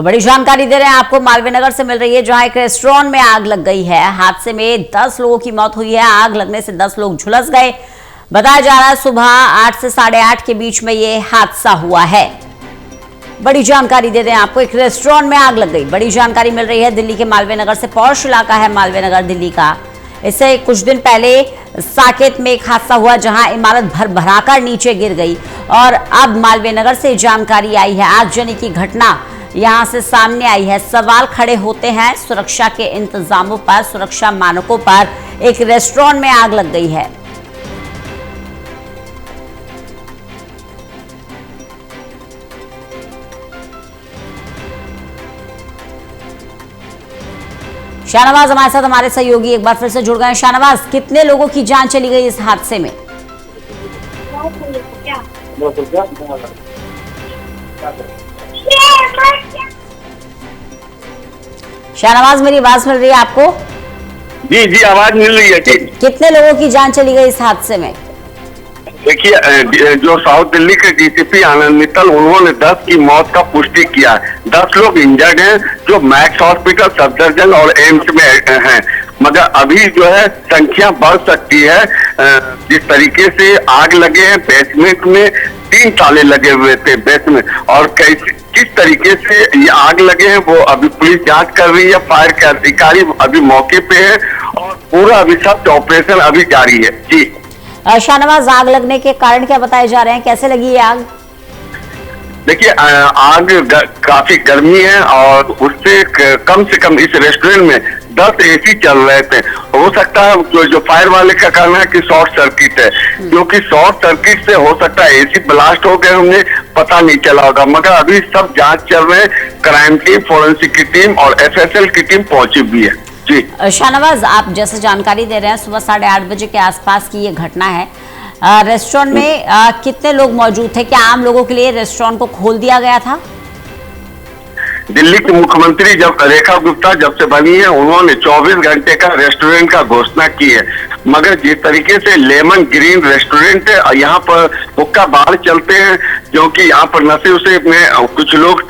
तो बड़ी जानकारी दे रहे हैं आपको, मालवीय नगर से मिल रही है, जहां एक रेस्टोरेंट में आग लग गई है। हादसे में 10 लोगों की मौत हुई है। आग लगने से 10 लोग झुलस गए। बताया जा रहा है सुबह 8 से 8:30 के बीच में ये हादसा हुआ है। बड़ी जानकारी दे रहे हैं आपको, एक रेस्टोरेंट में आग लग गई। बड़ी जानकारी मिल रही है दिल्ली के मालवीय नगर से। पॉश इलाका है मालवीय नगर दिल्ली का। इससे कुछ दिन पहले साकेत में एक हादसा हुआ जहां इमारत भरभराकर नीचे गिर गई और अब मालवीय नगर से जानकारी आई है, आगजनी की घटना यहां से सामने आई है। सवाल खड़े होते हैं सुरक्षा के इंतजामों पर, सुरक्षा मानकों पर। एक रेस्टोरेंट में आग लग गई है। शाहनवाज हमारे साथ, हमारे सहयोगी एक बार फिर से जुड़ गए हैं। शाहनवाज, कितने लोगों की जान चली गई इस हादसे में? शाहनवाज, मेरी आवाज मिल रही है आपको? जी जी, आवाज मिल रही है जी। कितने लोगों की जान चली गई इस हादसे में? देखिए, जो साउथ दिल्ली के डीसीपी आनंद मित्तल, उन्होंने 10 की मौत का पुष्टि किया है। 10 लोग इंजर्ड हैं जो मैक्स हॉस्पिटल, सफदरजंग और एम्स में हैं। मगर अभी जो है संख्या बढ़ सकती है। जिस तरीके से आग लगे हैं, बेसमेंट में 3 ताले लगे हुए थे बेसमेंट, और किस तरीके से ये आग लगे हैं वो अभी पुलिस जांच कर रही है। फायर के अधिकारी अभी मौके पे है और पूरा अभी सब ऑपरेशन अभी जारी है जी। शाहनवाज, आग लगने के कारण क्या बताए जा रहे हैं, कैसे लगी ये आग? देखिए, आग काफी गर्मी है और उससे कम से कम इस रेस्टोरेंट में 10 एसी चल रहे थे। हो सकता है जो फायर वाले का कहना है कि शॉर्ट सर्किट है, क्योंकि शॉर्ट सर्किट से हो सकता है एसी ब्लास्ट हो गए होंगे, पता नहीं चला होगा। मगर अभी सब जांच चल रहे हैं। क्राइम टीम, फोरेंसिक की टीम और एफएसएल की टीम पहुंची भी है जी। शाहनवाज, आप जैसे जानकारी दे रहे हैं, सुबह 8:30 बजे के आसपास की ये घटना है। रेस्टोरेंट में कितने लोग मौजूद थे? क्या आम लोगों के लिए रेस्टोरेंट को खोल दिया गया था? दिल्ली की मुख्यमंत्री रेखा गुप्ता जब से बनी है, उन्होंने 24 घंटे का रेस्टोरेंट का घोषणा की है। मगर जिस तरीके से लेमन ग्रीन रेस्टोरेंट है, यहाँ पर हुक्का बार चलते हैं, क्योंकि यहाँ पर नशे उसे में कुछ लोग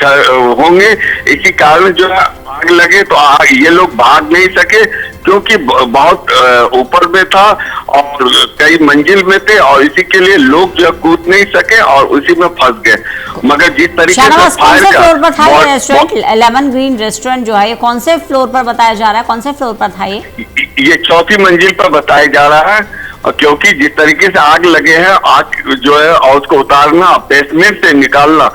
होंगे। इसी कारण जो है आग लगे तो ये लोग भाग नहीं सके, क्योंकि बहुत ऊपर में था और कई मंजिल में थे, और इसी के लिए लोग जो कूद नहीं सके और उसी में फंस गए। मगर जिस तरीके से फायर का फ्लोर पर था ये रेस्टोरेंट, लेमन ग्रीन रेस्टोरेंट जो है, ये कौन से फ्लोर पर बताया जा रहा है? कौन से फ्लोर पर था ये 4थी मंजिल पर बताया जा रहा है। क्योंकि जिस तरीके से आग लगे हैं, आग जो है और उसको उतारना, बेसमेंट से निकालना,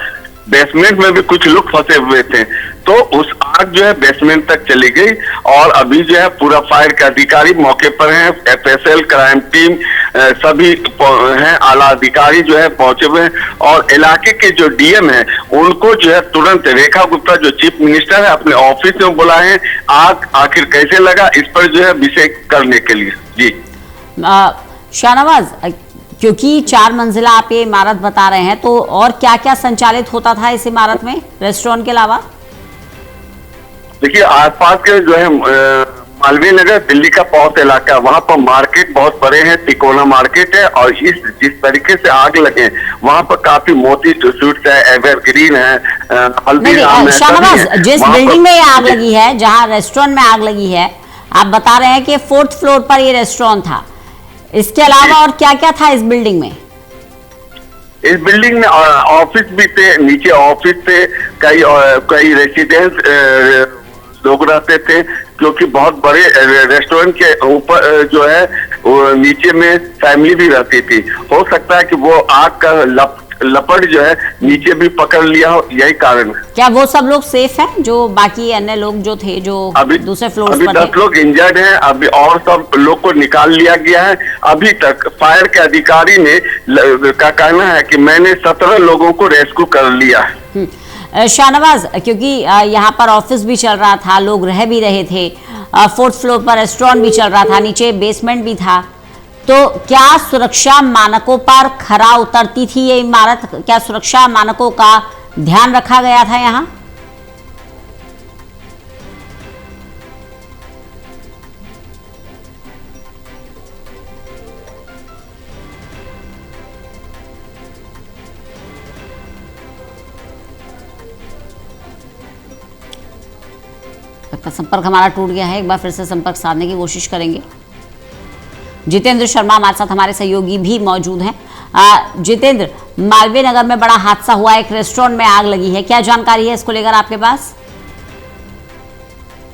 बेसमेंट में भी कुछ लोग फंसे हुए थे, तो उस आग जो है बेसमेंट तक चली गई। और अभी जो है पूरा फायर के अधिकारी मौके पर हैं, एफएसएल, क्राइम टीम सभी हैं, आला अधिकारी जो है पहुंचे हुए हैं। और इलाके के जो डीएम है, उनको जो है तुरंत रेखा गुप्ता जो चीफ मिनिस्टर है, अपने ऑफिस में बुलाए हैं। आग आखिर कैसे लगा, इस पर जो है विषय करने के लिए जी। शाहनवाज, क्योंकि 4 मंजिला आप ये इमारत बता रहे हैं, तो और क्या क्या संचालित होता था इस इमारत में रेस्टोरेंट के अलावा? देखिए, आसपास के जो है मालवीय नगर दिल्ली का पॉश इलाका है, वहाँ पर मार्केट बहुत बड़े हैं, तिकोना मार्केट है। और जिस तरीके से आग लगे, वहाँ पर काफी मोती स्वीट्स है, एवरग्रीन है, हल्दीराम है। शाहनवाज, जिस बिल्डिंग में ये आग लगी है, जहाँ रेस्टोरेंट में आग लगी है, आप बता रहे हैं कि 4th फ्लोर पर ये रेस्टोरेंट था। इसके अलावा और क्या क्या था इस बिल्डिंग में? इस बिल्डिंग में ऑफिस भी थे, नीचे ऑफिस थे, कई रेसिडेंस लोग रहते थे, क्योंकि बहुत बड़े रेस्टोरेंट के ऊपर जो है नीचे में फैमिली भी रहती थी। हो सकता है कि वो आग का लपट जो है नीचे भी पकड़ लिया हो, यही कारण है। क्या वो सब लोग सेफ हैं, जो बाकी अन्य लोग जो थे, जो अभी दूसरे फ्लोर पर? अभी 10 लोग इंजर्ड हैं, अभी और सब लोग को निकाल लिया गया है। अभी तक फायर के अधिकारी ने का कहना है कि मैंने 17 लोगों को रेस्क्यू कर लिया है। शाहनवाज, क्योंकि यहाँ पर ऑफिस भी चल रहा था, लोग रह भी रहे थे, 4th फ्लोर पर रेस्टोरेंट भी चल रहा था, नीचे बेसमेंट भी था, तो क्या सुरक्षा मानकों पर खरा उतरती थी ये इमारत? क्या सुरक्षा मानकों का ध्यान रखा गया था यहाँ? संपर्क हमारा टूट गया है, एक बार फिर से संपर्क साधने की कोशिश करेंगे। जितेंद्र शर्मा हमारे साथ, हमारे सहयोगी भी मौजूद हैं। जितेंद्र, मालवीय नगर में बड़ा हादसा हुआ, एक रेस्टोरेंट में आग लगी है, क्या जानकारी है इसको लेकर आपके पास?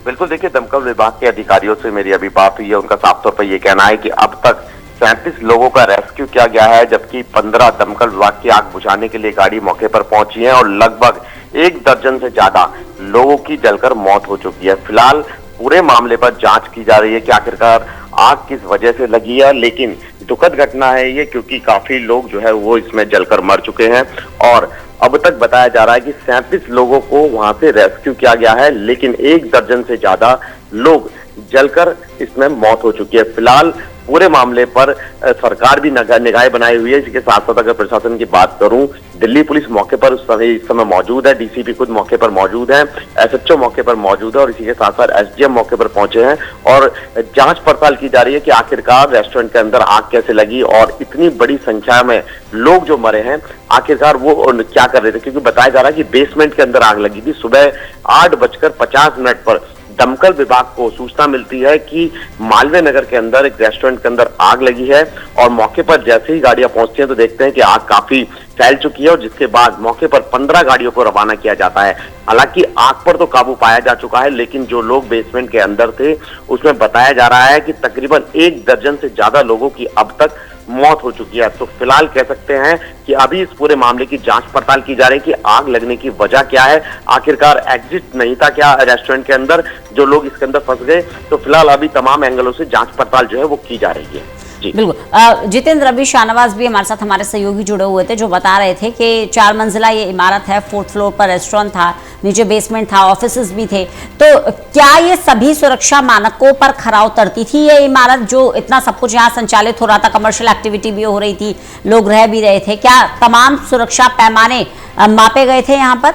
बिल्कुल, देखिए दमकल विभाग के अधिकारियों से मेरी अभी बात हुई है। उनका साफ तौर पर यह कहना है कि अब तक 37 लोगों का रेस्क्यू किया गया है, जबकि 15 दमकल विभाग की आग बुझाने के लिए गाड़ी मौके पर पहुंची है और लगभग 1 दर्जन से ज्यादा लोगों की जलकर मौत हो चुकी है। फिलहाल पूरे मामले पर जांच की जा रही है कि आखिरकार आग किस वजह से लगी है, लेकिन दुखद घटना है ये, क्योंकि काफी लोग जो है वो इसमें जलकर मर चुके हैं और अब तक बताया जा रहा है कि 37 लोगों को वहां से रेस्क्यू किया गया है, लेकिन 1 दर्जन से ज्यादा लोग जलकर इसमें मौत हो चुकी है। फिलहाल पूरे मामले पर सरकार भी निगाहें बनाई हुई है। इसके साथ साथ अगर प्रशासन की बात करूं, दिल्ली पुलिस मौके पर इस समय मौजूद है, डीसीपी खुद मौके पर मौजूद है, एसएचओ मौके पर मौजूद है और इसी के साथ साथ एसडीएम मौके पर पहुंचे हैं और जांच पड़ताल की जा रही है कि आखिरकार रेस्टोरेंट के अंदर आग कैसे लगी और इतनी बड़ी संख्या में लोग जो मरे हैं आखिरकार वो क्या कर रहे थे, क्योंकि बताया जा रहा है कि बेसमेंट के अंदर आग लगी थी। सुबह 8:50 पर दमकल विभाग को सूचना मिलती है कि मालवीय नगर के अंदर एक रेस्टोरेंट के अंदर आग लगी है और मौके पर जैसे ही गाड़ियां पहुंचती हैं तो देखते हैं कि आग काफी फैल चुकी है और जिसके बाद मौके पर 15 गाड़ियों को रवाना किया जाता है। हालांकि आग पर तो काबू पाया जा चुका है, लेकिन जो लोग बेसमेंट के अंदर थे उसमें बताया जा रहा है कि तकरीबन 1 दर्जन से ज्यादा लोगों की अब तक मौत हो चुकी है। तो फिलहाल कह सकते हैं कि अभी इस पूरे मामले की जांच पड़ताल की जा रही है कि आग लगने की वजह क्या है, आखिरकार एग्जिट नहीं था क्या रेस्टोरेंट के अंदर, जो लोग इसके अंदर फंस गए। तो फिलहाल अभी तमाम एंगलों से जांच पड़ताल जो है वो की जा रही है। बिल्कुल। जितेंद्र, अभी शाहनवाज भी हमारे साथ, हमारे सहयोगी जुड़े हुए थे, जो बता रहे थे कि 4 मंजिला ये इमारत है, 4th फ्लोर पर रेस्टोरेंट था, नीचे बेसमेंट था, ऑफिसेज भी थे। तो क्या ये सभी सुरक्षा मानकों पर खरा उतरती थी ये इमारत, जो इतना सब कुछ यहाँ संचालित हो रहा था, कमर्शियल एक्टिविटी भी हो रही थी, लोग रह भी रहे थे, क्या तमाम सुरक्षा पैमाने मापे गए थे यहाँ पर?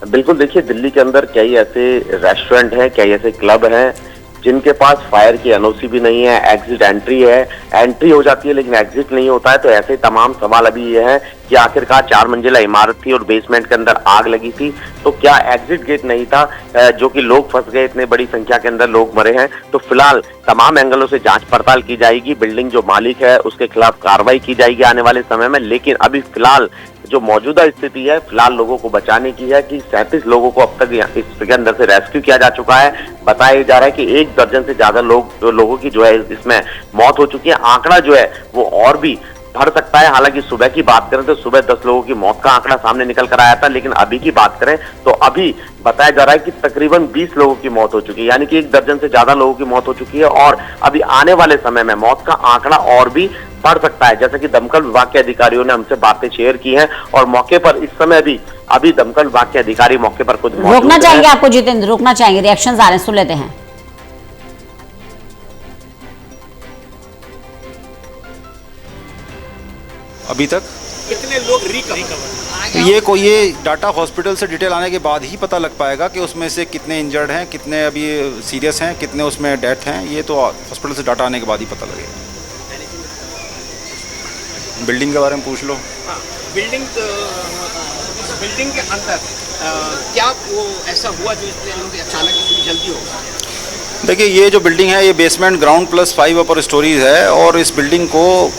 बिल्कुल, देखिए दिल्ली के अंदर कई ऐसे रेस्टोरेंट हैं, कई ऐसे क्लब हैं जिनके पास फायर की एनओसी भी नहीं है, एग्जिट एंट्री है, एंट्री हो जाती है लेकिन एग्जिट नहीं होता है। तो ऐसे तमाम सवाल अभी ये है कि आखिरकार 4 मंजिला इमारत थी और बेसमेंट के अंदर आग लगी थी, तो क्या एग्जिट गेट नहीं था जो कि लोग फंस गए, इतने बड़ी संख्या के अंदर लोग मरे हैं। तो फिलहाल तमाम एंगलों से जांच पड़ताल की जाएगी, बिल्डिंग जो मालिक है उसके खिलाफ कार्रवाई की जाएगी आने वाले समय में। लेकिन अभी फिलहाल जो मौजूदा स्थिति है, फिलहाल लोगों को बचाने की है कि 37 लोगों को अब तक इसके अंदर से रेस्क्यू किया जा चुका है। बताया जा रहा है कि 1 दर्जन से ज्यादा लोगों की जो है इसमें मौत हो चुकी है। आंकड़ा जो है वो और भी बढ़ सकता है। हालांकि सुबह की बात करें तो सुबह 10 लोगों की मौत का आंकड़ा सामने निकल कर आया था, लेकिन अभी की बात करें तो अभी बताया जा रहा है कि तकरीबन 20 लोगों की मौत हो चुकी है, यानी कि 1 दर्जन से ज्यादा लोगों की मौत हो चुकी है और अभी आने वाले समय में मौत का आंकड़ा और भी बढ़ सकता है। जैसे कि दमकल विभाग के अधिकारियों ने हमसे बातें शेयर की हैं और मौके पर इस समय अभी दमकल विभाग के अधिकारी मौके पर खुद मौजूद हैं। रोकना चाहेंगे आपको जितेंद्र, रोकना चाहेंगे, रिएक्शंस आ रहे हैं, सुन लेते हैं। अभी तक कितने लोग रिकवर? ये डाटा हॉस्पिटल से डिटेल आने के बाद ही पता लग पाएगा कि उसमें से कितने इंजर्ड हैं, कितने अभी सीरियस हैं, कितने उसमें डेथ हैं। ये तो हॉस्पिटल से डाटा आने के बाद ही पता लगेगा। बिल्डिंग के बारे में पूछ लो। हाँ, बिल्डिंग के अंदर क्या वो ऐसा हुआ जो इसलिए अचानक इतनी जल्दी हो? देखिए, ये जो बिल्डिंग है ये बेसमेंट ग्राउंड +5 अपर स्टोरीज है और इस बिल्डिंग को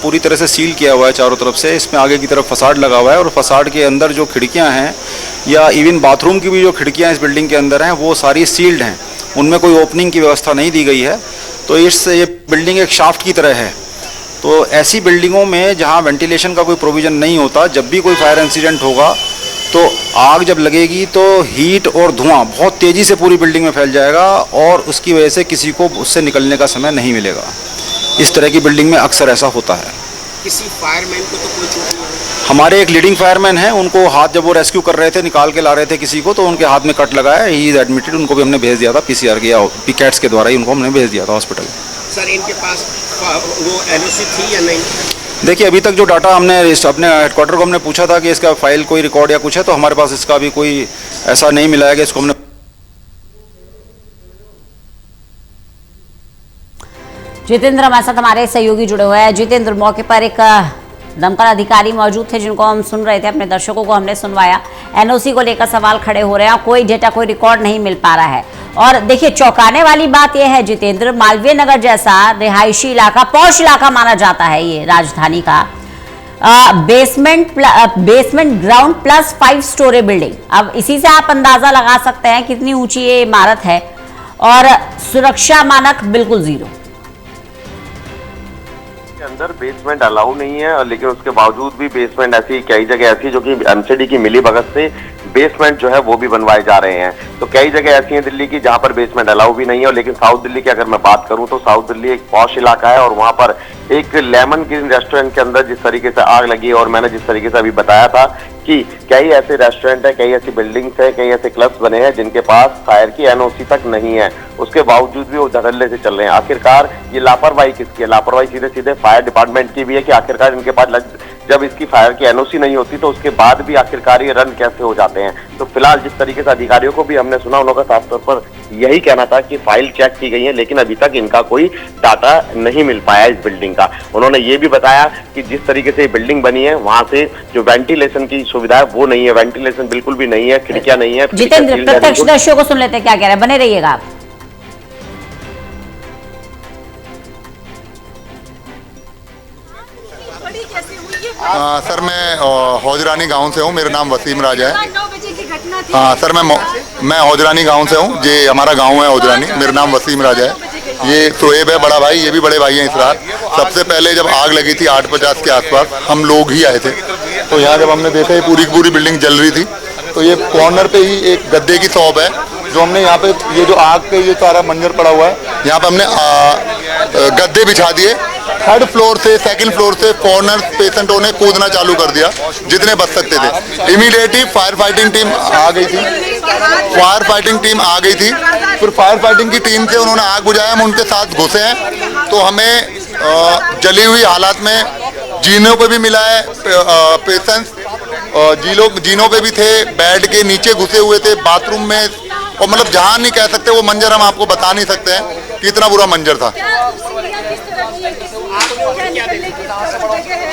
पूरी तरह से सील किया हुआ है चारों तरफ से। इसमें आगे की तरफ फसाड लगा हुआ है और फसाड के अंदर जो खिड़कियां हैं या इवन बाथरूम की भी जो खिड़कियां इस बिल्डिंग के अंदर हैं वो सारी सील्ड हैं, उनमें कोई ओपनिंग की व्यवस्था नहीं दी गई है। तो ये बिल्डिंग एक शाफ्ट की तरह है। तो ऐसी बिल्डिंगों में जहाँ वेंटिलेशन का कोई प्रोविज़न नहीं होता, जब भी कोई फायर इंसिडेंट होगा तो आग जब लगेगी तो हीट और धुआं बहुत तेज़ी से पूरी बिल्डिंग में फैल जाएगा और उसकी वजह से किसी को उससे निकलने का समय नहीं मिलेगा। इस तरह की बिल्डिंग में अक्सर ऐसा होता है। किसी फायरमैन को तो कोई चोट नहीं आई? हमारे एक लीडिंग फायरमैन हैं, उनको हाथ जब वो रेस्क्यू कर रहे थे, निकाल के ला रहे थे किसी को, तो उनके हाथ में कट लगा है। He is admitted. उनको भी हमने भेज दिया था PCR के या PCATS के द्वारा ही उनको हमने भेज दिया था हॉस्पिटल। सर, इनके पास वो NOC थी या नहीं? देखिए, अभी तक जो डाटा हमने अपने हेडक्वार्टर को हमने पूछा था कि इसका फाइल कोई रिकॉर्ड या कुछ है, तो हमारे पास इसका भी कोई ऐसा नहीं मिला है कि इसको हमने। जितेंद्र हमारे साथ, हमारे सहयोगी जुड़े हुए हैं। जितेंद्र, मौके पर एक दमकल अधिकारी मौजूद थे जिनको हम सुन रहे थे, अपने दर्शकों को हमने सुनवाया। एनओसी को लेकर सवाल खड़े हो रहे हैं, कोई डेटा कोई रिकॉर्ड नहीं मिल पा रहा है। और देखिए चौंकाने वाली बात यह है जितेंद्र, मालवीय नगर जैसा रिहायशी इलाका, पॉश इलाका माना जाता है ये राजधानी का, basement ground plus 5 story building. अब इसी से आप अंदाजा लगा सकते हैं कितनी ऊंची ये इमारत है और सुरक्षा मानक बिल्कुल जीरो। अंदर बेसमेंट अलाउ नहीं है, और लेकिन उसके बावजूद भी बेसमेंट ऐसी कई जगह ऐसी जो कि एमसीडी की मिली भगत से बेसमेंट जो है वो भी बनवाए जा रहे हैं। तो कई जगह ऐसी हैं दिल्ली की जहां पर बेसमेंट अलाउ भी नहीं है। लेकिन साउथ दिल्ली की अगर मैं बात करूं तो साउथ दिल्ली एक पॉश इलाका है, और वहां पर एक लेमन ग्रीन रेस्टोरेंट के अंदर जिस तरीके से आग लगी, और मैंने जिस तरीके से अभी बताया था कि कई ऐसे रेस्टोरेंट है, कई ऐसी बिल्डिंग्स है, कई ऐसे क्लब्स बने हैं जिनके पास फायर की एनओसी तक नहीं है, उसके बावजूद भी वो धड़ल्ले से चल रहे हैं। आखिरकार ये लापरवाही किसकी है? लापरवाही सीधे सीधे फायर डिपार्टमेंट की भी है कि आखिरकार इनके पास जब इसकी फायर की एनओसी नहीं होती तो उसके बाद भी आखिरकार ये रन कैसे हो जाते हैं। तो फिलहाल जिस तरीके से अधिकारियों को भी हमने सुना, उनका साफ तौर पर यही कहना था कि फाइल चेक की गई है, लेकिन अभी तक इनका कोई डाटा नहीं मिल पाया इस बिल्डिंग का। उन्होंने ये भी बताया कि जिस तरीके से ये बिल्डिंग बनी है वहां से जो वेंटिलेशन की सुविधा है वो नहीं है, वेंटिलेशन बिल्कुल भी नहीं है, खिड़कियां नहीं है। जितेंद्र, प्रत्यक्षदर्शियों को सुन लेते हैं क्या कह रहे हैं, बने रहिएगा आप। सर मैं हौजरानी गांव से हूँ, मेरा नाम वसीम राजा है। 9 बजे की घटना थी। हाँ सर मैं हौजरानी गांव से हूँ, ये हमारा गांव है हौजरानी। मेरा नाम वसीम राजा है, ये शोएब है बड़ा भाई, ये भी बड़े भाई हैं इस रात। सबसे पहले जब आग लगी थी 8:50 के आसपास हम लोग ही आए थे, तो यहाँ जब हमने देखा ये पूरी की पूरी बिल्डिंग जल रही थी, तो ये कॉर्नर पे ही एक गद्दे की शॉप है जो हमने यहाँ पे, ये जो आग पे ये सारा मंजर पड़ा हुआ है, यहाँ पे हमने गद्दे बिछा दिए। थर्ड फ्लोर से सेकंड फ्लोर से कॉर्नर पेशेंटों ने कूदना चालू कर दिया जितने बच सकते थे। इमीडिएटली फायर फाइटिंग टीम आ गई थी, फिर फायर फाइटिंग की टीम से उन्होंने आग बुझाया, हम उनके साथ घुसे हैं। तो हमें जली हुई हालात में जीनों पे भी मिला है पेशेंट्स, जीनों पे भी थे, बेड के नीचे घुसे हुए थे, बाथरूम में, और मतलब जहाँ नहीं कह सकते वो मंजर हम आपको बता नहीं सकते हैं कि इतना बुरा मंजर था।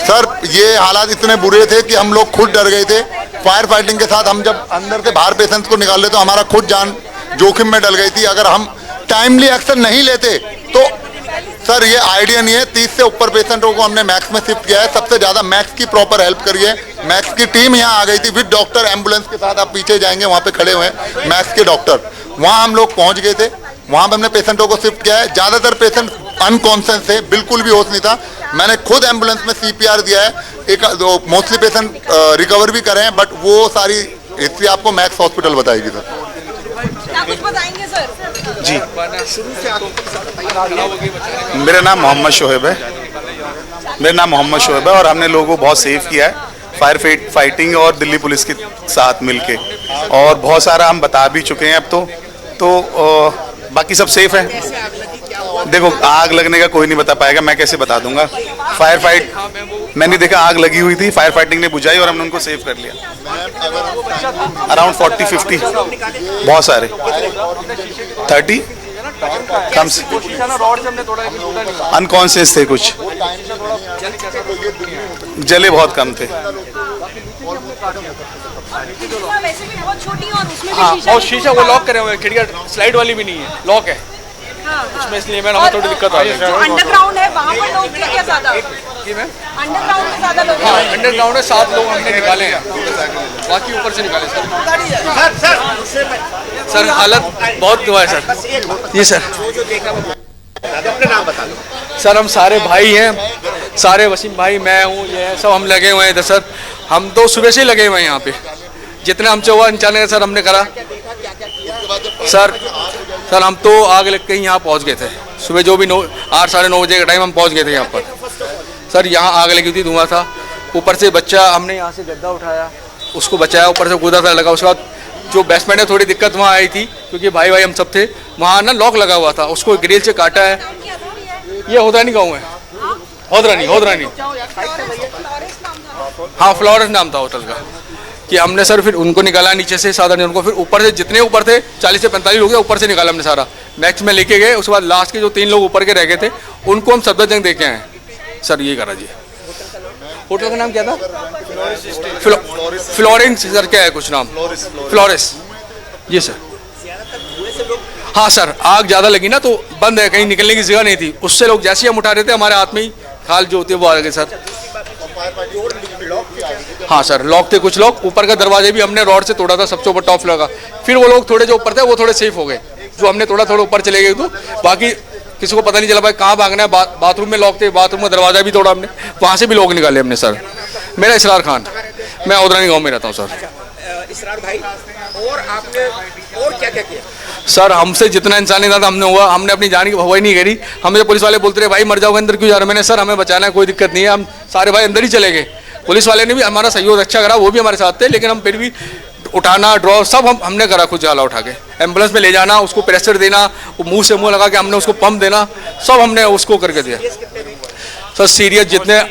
सर ये हालात इतने बुरे थे कि हम लोग खुद डर गए थे। फायर फाइटिंग के साथ हम जब अंदर से बाहर पेशेंट्स को निकाल रहे तो हमारा खुद जान जोखिम में डल गई थी। अगर हम टाइमली एक्शन नहीं लेते तो सर ये आइडिया नहीं है, 30 से ऊपर पेशेंटों को हमने मैक्स में शिफ्ट किया है। सबसे ज़्यादा मैक्स की प्रॉपर हेल्प करी है, मैक्स की टीम यहाँ आ गई थी विद डॉक्टर, एम्बुलेंस के साथ। आप पीछे जाएंगे वहाँ पे खड़े हुए हैं मैक्स के डॉक्टर, वहाँ हम लोग पहुँच गए थे, वहाँ पे हमने पेशेंटों को शिफ्ट किया है। ज़्यादातर पेशेंट अनकॉन्शियस थे, बिल्कुल भी होश नहीं था। मैंने खुद एम्बुलेंस में CPR दिया है, एक मोस्टली पेशेंट रिकवर भी करे हैं, बट वो सारी हिस्ट्री आपको मैक्स हॉस्पिटल बताएगी सर। क्या कुछ बताएंगे सर? जी, मेरा नाम मोहम्मद शोएब है, और हमने लोगों को बहुत सेव किया है फायर फाइटिंग और दिल्ली पुलिस के साथ मिलके, और बहुत सारा हम बता भी चुके हैं अब तो बाकी सब सेफ है। देखो आग लगने का कोई नहीं बता पाएगा, मैं कैसे बता दूंगा। फायर फाइट मैंने देखा, आग लगी हुई थी, फायर फाइटिंग ने बुझाई और हमने उनको सेव कर लिया। अराउंड 40-50 बहुत सारे 30 कम से अनकॉन्शियस थे, कुछ जले बहुत कम थे। वैसे भी बहुत छोटी और उसमें भी हाँ, शीशा और शीशा वो लॉक करे हुए हैं, खिड़कियाँ स्लाइड वाली भी नहीं है, लॉक है उसमें, इसलिए मैंने हमें थोड़ी दिक्कत आ रही है। अंडरग्राउंड है वहाँ पर लोग थे क्या ज्यादा? अंडरग्राउंड में ज्यादा लोग हाँ, अंडरग्राउंड है, 7 लोग हमने निकाले हैं, बाकी ऊपर से निकाले सर हालत बहुत दुआ है सर। जी सर, अपना नाम बता दो सर हम सारे भाई हैं, सारे वसीम भाई, मैं हूँ, ये सब हम लगे हुए हैं इधर सर। हम तो सुबह से ही लगे हुए हैं यहाँ पे, जितना हमसे हुआ अचानक सर हमने करा। सर हम तो आग लग के ही यहाँ पहुँच गए थे सुबह, जो भी 8 साढ़े 9 बजे का टाइम हम पहुँच गए थे यहाँ पर। सर यहाँ आग लगी थी, धुआं था, ऊपर से बच्चा हमने यहाँ से गद्दा उठाया, उसको बचाया, ऊपर से कूदा था, लगा। उसके बाद जो बेसमेंट है थोड़ी दिक्कत वहाँ आई थी, क्योंकि भाई हम सब थे वहाँ ना, लॉक लगा हुआ था, उसको ग्रिल से काटा है। ये होदरानी गाँव है, होदरानी हाँ, फ्लोरेंस नाम था होटल का। कि हमने सर फिर उनको निकाला नीचे से, साधारण उनको, फिर ऊपर से जितने ऊपर थे 40 से 45 लोग थे, ऊपर से निकाला हमने सारा, मैक्स में लेके गए। उसके बाद लास्ट के जो 3 लोग ऊपर के रह गए थे उनको हम सफदरजंग दे के आए सर, ये करा जी। होटल का नाम क्या था? फ्लोरेंस सर, क्या है कुछ नाम? फ्लोरेंस जी सर। हाँ सर, आग ज़्यादा लगी ना तो बंद है, कहीं निकलने की जगह नहीं थी, उससे लोग जैसे ही हम उठा रहे थे हमारे हाथ में ही खाल जो होती है वो आ गए सर। हाँ सर, लॉक थे कुछ लोग, ऊपर का दरवाजे भी हमने रॉड से तोड़ा था, सबसे ऊपर टॉप लगा, फिर वो लोग थोड़े जो ऊपर थे वो थोड़े सेफ हो गए, जो हमने थोड़ा ऊपर चले गए, तो बाकी किसी को पता नहीं चला भाई कहाँ भागना है। बाथरूम में लॉक थे, बाथरूम का दरवाजा भी तोड़ा हमने, वहाँ से भी लोग निकाले हमने सर। मेरा इसरार खान, मैं औदरानी गाँव में रहता हूँ सर। इसरार भाई, और आपने और क्या क्या किया? सर हमसे जितना इंसानियत हमने हुआ, हमने अपनी जान की परवाह नहीं करी। हमें पुलिस वाले बोलते रहे भाई मर जाओगे अंदर क्यों जा रहे हो, मैंने सर हमें बचाना है, कोई दिक्कत नहीं है, हम सारे भाई अंदर ही चले गए। पुलिस वाले ने भी हमारा सहयोग अच्छा करा, वो भी हमारे साथ थे, लेकिन हम फिर भी उठाना ड्रॉ सब हमने करा खुद, जाला उठा के एम्बुलेंस में ले जाना, उसको प्रेशर देना, मुंह से मुंह लगा के हमने उसको पंप देना, सब हमने उसको करके दिया। सर सीरियस जितने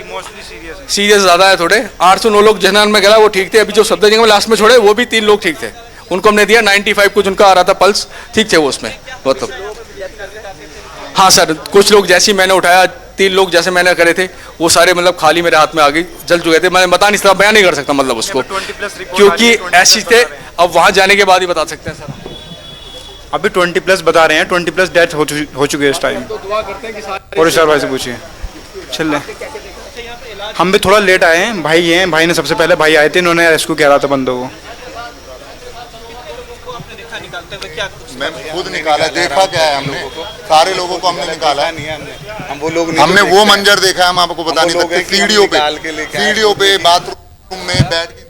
सीरियस ज़्यादा है थोड़े, 8 से 9 लोग जनरल में गया वो ठीक थे, अभी जो सफदरजंग में लास्ट में छोड़े वो भी 3 लोग ठीक थे, उनको हमने दिया 95 कुछ उनका आ रहा था पल्स, ठीक थे वो उसमें मतलब। हाँ सर, कुछ लोग जैसे मैंने उठाया, 3 लोग जैसे मैंने करे थे वो सारे मतलब खाली मेरे हाथ में आ गई, जल चुके थे, मैं बता नहीं सकता, बयान नहीं कर सकता मतलब उसको, क्योंकि ऐसी थे। अब वहाँ जाने के बाद ही बता सकते हैं सर। अभी 20+ बता रहे हैं, 20+ डेथ हो चुकी है इस टाइम। और सर भाई से पूछिए, चल हम भी थोड़ा लेट आए हैं, भाई हैं, भाई ने सबसे पहले भाई आए थे, इन्होंने रेस्क्यू किया रहा था बंदों को। मैं खुद निकाला, देखा क्या है हमने, सारे लोगों को हमने निकाला है, हम वो लोग हमने वो मंजर देखा है, हम आपको बता नहीं सकते। सीढ़ियों पे बाथरूम में बैठ के